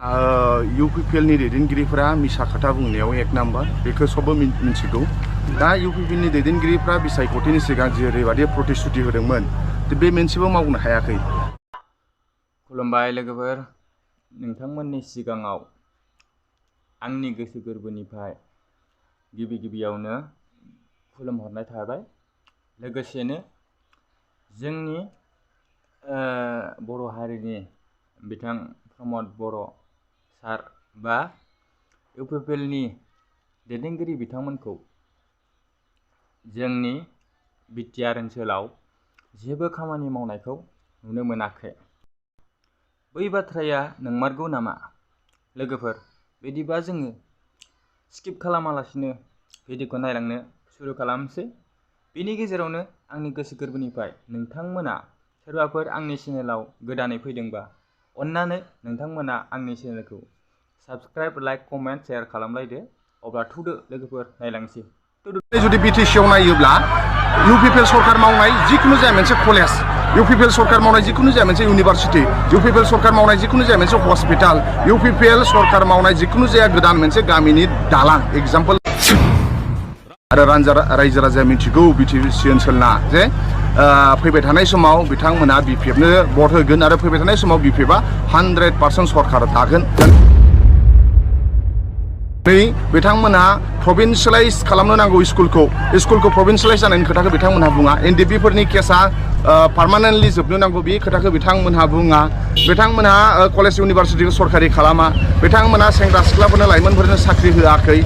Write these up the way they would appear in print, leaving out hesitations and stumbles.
UPPLनि दैदेनगिरिफोरा मिसा खोथा बुंनायाव एक नाम्बार बेखौ सबबो मिन्थिगौ। दा UPPLनि दैदेनगिरिफ्रा बिसायख'थिनि सिगां जेरैबादि प्रतिश्रुति होदोंमोन बे मोनसेबो मावनो हायाखै। खुलुमबाय लोगोफोर, नोंथांमोननि सिगाङाव आंनि गोसो गोरबोनिफ्राय गिबियावनो खुलुमहरनाय थाबाय। लोगोसेनो जोंनि बर' हारिनि बिथां प्रमद बर' सार बा UPPLनि दैदेनगिरि बिथांमोनखौ जोंनि बिटिआर ओनसोलाव जेबो खामानि मावनायखौ नुनो मोनाखै। बै बाथ्राया नंमारगौ नामा? लोगोफोर, बिदिबा जोङो स्किप खालामालासिनो भिडिअखौ नायलांनो सुरु खालामसै। बेनि गेजेरावनो आंनि गोसो गोरबोनिफ्राय नोंथांमोना सोरबाफोर आंनि चेनेलाव गोदानै फैदोंबा अन्नानै नोंथांमोना आंनि चेनेलखौ साबस्क्राइब, लाइक, कमेन्ट, शेयार खालामलायदो। अब्ला थुदो लोगोफोर, नायलांसै। जुदि बिटिसिआव नायोब्ला UPPL सरकार मावनाय जिखुनु जाया मोनसे कलेज, UPPL सरकार मावनाय जिखुनु जाया मोनसे इउनिभारसिटि, UPPL सरकार मावनाय जिखुनु जाया मोनसे हस्पिटाल, UPPL सरकार मावनाय जिखुनु जाया गोदान मोनसे गामिनि दालां एग्जाम्पल। आरो रायजो राजाया मिथिगौ बिटिसि ओनसोलना जे फैबाय थानाय समाव बिथांमोना BPFनो भट होगोन आरो फैबाय थानाय समाव BPFआ 100% सरकार दागोन। बिथांमोनहा प्रभिन्सियेलाइज खालामनो नांगौ स्कुलखौ प्रभिन्सियेलाइज जानायनि खोथाखौ बिथांमोनहा बुङा। NDP फोरनि केसा पार्मानेन्टलि जोबनो नांगौ बे खोथाखौ बिथांमोनहा बुङा। बिथांमोनहा कलेज इउनिभारसिटिखौ सरकारि खालामा। बिथांमोनहा सेंग्रा सिख्लाफोरनो लाइमोनफोरनो साख्रि होआखै।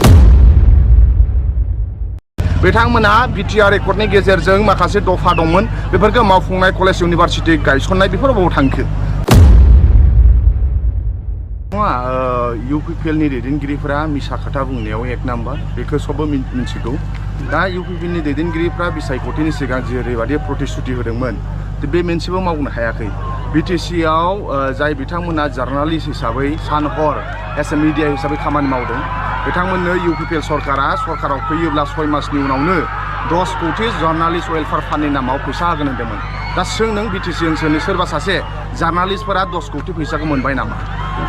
बिथांमोनहा बिटिआर रेकर्डनि गेजेरजों माखासे दफा दंमोन बेफोरखौ मावफुंनाय, कलेज इउनिभारसिटि गायसननाय बेफोर बबाव थांखो? UPPLनि दैदेनगिरिफोरा मिसा खोथा बुंनायाव एक नाम्बार बेखौ सबबो मिन्थिगौ। दा UPPLनि दैदेनगिरिफ्रा बिसायख'थिनि सिगां जेरैबादि प्रतिश्रुति होदोंमोन बे मोनसेबो मावनो हायाखै। बिटिसिआव जाय बिथांमोना जार्नालिस्ट हिसाबै सान हर एस ए मिडिया हिसाबै खामानि मावदों, बिथांमोननो UPPL सरकाराव फैयोब्ला 6 मासनि उनावनो 10 कोटी जार्नालिस्ट वेलफेयार फान्डनि नामाव फैसा होगोन होन्दोंमोन। दा सों नों बिटिसि ओनसोलनि सोरबा सासे जार्नालिस्टफोरा 10 कोटी फैसाखौ मोनबाय नामा?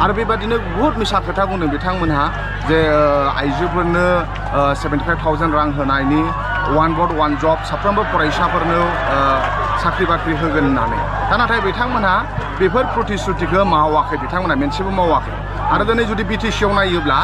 आरो बेबादिनो बुहुत मिसा खोथा बुंदों बिथांमोनहा जे आइजोफोरनो 75,000 रां होनायनि 1 भट 1 जब साफ्रोमबो फरायसाफोरनो साख्रि बाख्रि होगोन होननानै। दा नाथाय बिथांमोनहा बेफोर प्रतिश्रुतिखौ मावाखै, बिथांमोनहा मोनसेबो मावाखै। आरो दिनै जुदि बिटिसिआव नायोब्ला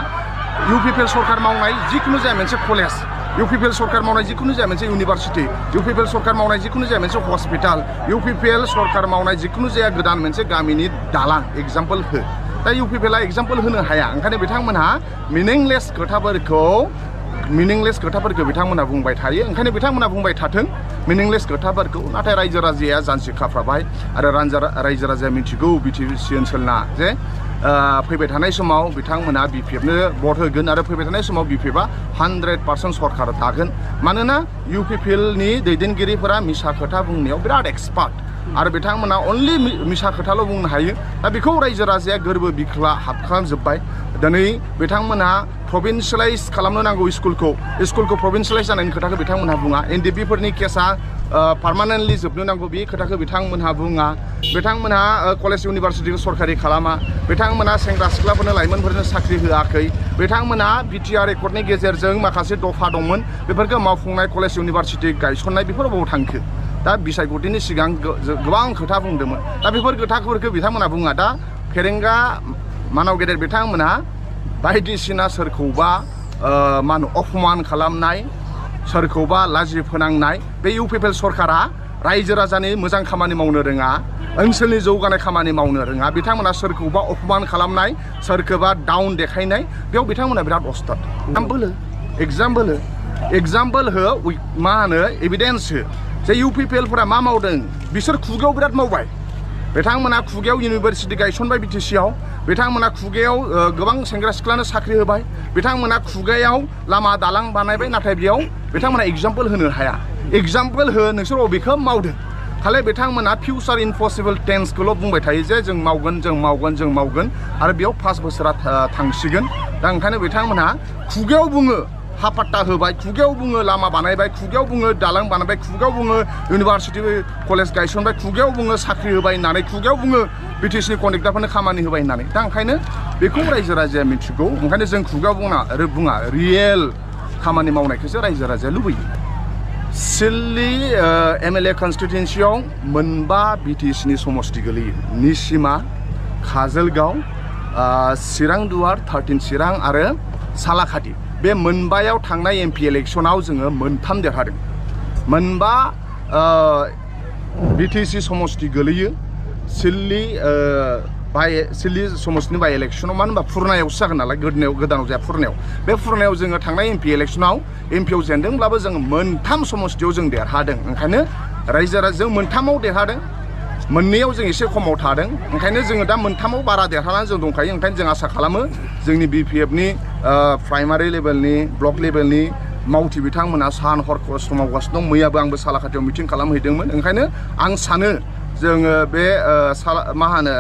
UPPL सरकार मावनाय जिखुनु जाया मोनसे कलेज, UPPL सरकार मावनाय जिखुनु जाया मोनसे इउनिभारसिटि, UPPL सरकार मावनाय जिखुनु जाया मोनसे हस्पिटाल, UPPL सरकार मावनाय जिखुनु जाया गोदान मोनसे गामिनि दालां एग्जाम्पल हो। दा UPPLआ एग्जाम्पल होनो हाया। ओंखायनो बिथांमोनहा मिनिंलेस खोथाफोरखौ बिथांमोनहा बुंबाय थायो। ओंखायनो बिथांमोनहा बुंबाय थाथों मिनिंलेस खोथाफोरखौ। नाथाय रायजो राजाया जानसि खाफ्राबाय आरो रायजो राजाया मिथिगौ बिटिसि ओनसोलना जे फैबाय थानाय समाव बिथांमोनहा BPFनो भट होगोन आरो फैबाय थानाय समाव BPFआ 100% सरकार दागोन। मानोना UPPLनि दैदेनगिरिफोरा मिसा खोथा बुंनायाव बिराद एक्सपार्ट आरो बिथांमोना अनलि मिसा खोथाल' बुंनो हायो। दा बेखौ रायजो राजाया गोरबो बिख्ला हाबखांजोब्बाय। दिनै बिथांमोनहा प्रभिन्सियेलाइज खालामनो नांगौ स्कुलखौ प्रभिन्सियेलाइज जानायनि खोथाखौ बिथांमोनहा बुङा। NDP फोरनि केसा पार्मानेन्टलि जोबनो नांगौ बे खोथाखौ बिथांमोनहा बुङा। बिथांमोनहा कलेज इउनिभारसिटिखौ सरकारि खालामा। बिथांमोनहा सेंग्रा सिख्लाफोरनो लाइमोनफोरनो साख्रि होआखै। बिथांमोनहा बिटिआर रेकर्डनि गेजेरजों माखासे दफा दंमोन बेफोरखौ मावफुंनाय, कलेज इउनिभारसिटि गायसननाय बेफोर बबाव थांखो? दा बिसायख'थिनि सिगां गोबां खोथा बुंदोंमोन। दा बेफोर खोथाफोरखौ बिथांमोनहा बुङा। दा फेरेंगा मानाव गेदेर बिथांमोनहा बायदिसिना सोरखौबा अपमान खालामनाय, सोरखौबा लाजि फोनांनाय, बे UPPL सरकारा रायजो राजानि मोजां खामानि मावनो रोङा, ओनसोलनि जौगानाय खामानि मावनो रोङा। बिथांमोना सोरखौबा अपमान खालामनाय, सोरखौबा डाउन देखायनाय, बेयाव बिथांमोना बिराद अस्ताद। एग्जाम्पल हो मा होनो एभिडेन्स हो जे UPPLफोरा मा मावदों। बिसोर खुगायाव बिराद मावबाय। बिथांमोना खुगायाव इउनिभारसिटि गायसनबाय बिटिसिआव, बिथांमोना खुगायाव गोबां सेंग्रा सिख्लानो साख्रि होबाय, बिथांमोना खुगायाव लामा दालां बानायबाय। नाथाय बेयाव बिथांमोना एग्जाम्पल होनो हाया। एग्जाम्पल हो नोंसोर बबेखौ मावदों। खालि बिथांमोना फिउचार इम्पसिबल टेन्सखौल' बुंबाय थायो जे जों मावगोन आरो बेयाव 5 बोसोरा थांसिगोन। दा ओंखायनो बिथांमोनहा खुगायाव बुङो हा पाट्टा होबाय खुगायाव बुङो लामा बानायबाय खुगायाव बुङो दालां बानायबाय खुगायाव बुङो इउनिभारसिटि कलेज गायसनबाय खुगायाव बुङो साख्रि होबाय होननानै खुगायाव बुङो बिटिसिनि कन्ट्रेक्टरफोरनो खामानि होबाय होननानै दा ओंखायनो बेखौ रायजो राजाया मिथिगौ ओंखायनो जों खुगायाव बुङा रियेल खामानि मावनायखौसो रायजो राजाया लुबैयो सिल्ली MLA कन्स्टिटुयेन्सियाव मोनबा बिटिसिनि समस्ति गोलैयो निसिमा काजलगाव चिरां दुवार 13 चिरां आरो सालाखाथि बे मोनबायाव थांनाय MP इलेक्सनाव जोङो मोनथाम देरहादों मोनबा बिटिसि समस्ति गोलैयो सिल्ली समस्तिनि बाय इलेक्सनाव मानो होनबा फुरनायावसो जागोन नालाय गोदानाव जाया फुरनायाव बे फुरनायाव जोङो थांनाय MP इलेक्सनाव MPआव जेनदोंब्लाबो जोङो मोनथाम समस्तियाव जों देरहादों ओंखायनो रायजो राजाजों मोनथामाव देरहादों मोननैयाव जों एसे खमाव थादों ओंखायनो जोङो दा मोनथामाव बारा देरहानानै जों दंखायो ओंखायनो जों आसा खालामो जोंनि BPFनि प्राइमारि लेभेलनि ब्लक लेभेलनि मावथि बिथांमोना सान हर खस्थ' मावगासिनो दं मैयाबो आंबो सालाखाथियाव मिटिं खालामहैदोंमोन ओंखायनो आं सानो जोङो बे मा होनो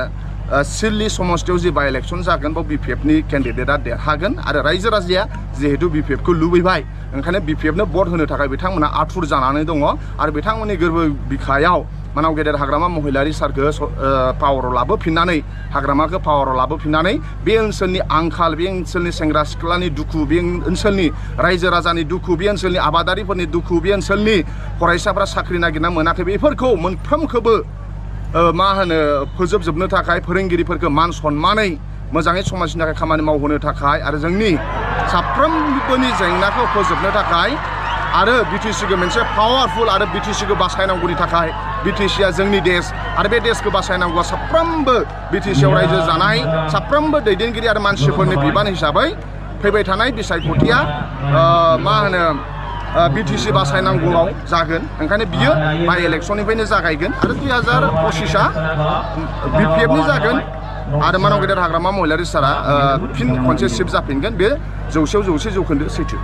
सिल्ली समस्तियाव जे बाय इलेक्सन जागोन बाव BPFनि केन्डिडेटआ देरहागोन आरो रायजो राजाया जिहेतु BPFखौ लुबैबाय ओंखायनो BPFनो भट होनो थाखाय बिथांमोना आथुर जानानै दङ आरो बिथांमोननि गोरबो बिखायाव मानाव गेदेर हाग्रामा महिलारि सारखौ पावाराव लाबोफिननानै हाग्रामाखौ पावाराव लाबोफिननानै बे ओनसोलनि आंखाल बे ओनसोलनि सेंग्रा सिख्लानि दुखु बे ओनसोलनि रायजो राजानि दुखु बे ओनसोलनि आबादारिफोरनि दुखु बे ओनसोलनि फरायसाफ्रा साख्रि नागिरना मोनाखै बेफोरखौ मोनफ्रोमखौबो मा होनो फोजोबजोबनो थाखाय फोरोंगिरिफोरखौ मान सनमानै मोजाङै समाजनि थाखाय खामानि मावहोनो थाखाय आरो जोंनि साफ्रोमबोनि जेंनाखौ फोजोबनो थाखाय आरो बिटिसिखौ मोनसे पावारफुल आरो बिटिसिखौ बासायनांगौनि थाखाय बिटिसिया जोंनि देश आरो बे देशखौ बासायनांगौआ साफ्रोमबो बिटिसिआव रायजो जानाय साफ्रोमबो दैदेनगिरि आरो मानसिफोरनि बिबान हिसाबै फैबाय थानाय बिसायख'थिया मा होनो बिटिसि बासायनांगौआव जागोन ओंखायनो बियो बाय इलेक्सननिफ्रायनो जागायगोन आरो 2025आ BPFनि जागोन आरो मानाव गेदेर हाग्रामा महिलारि सारा फिन खनसे शिफ्ट जाफिनगोन बे 100% जौखोन्दो सैथो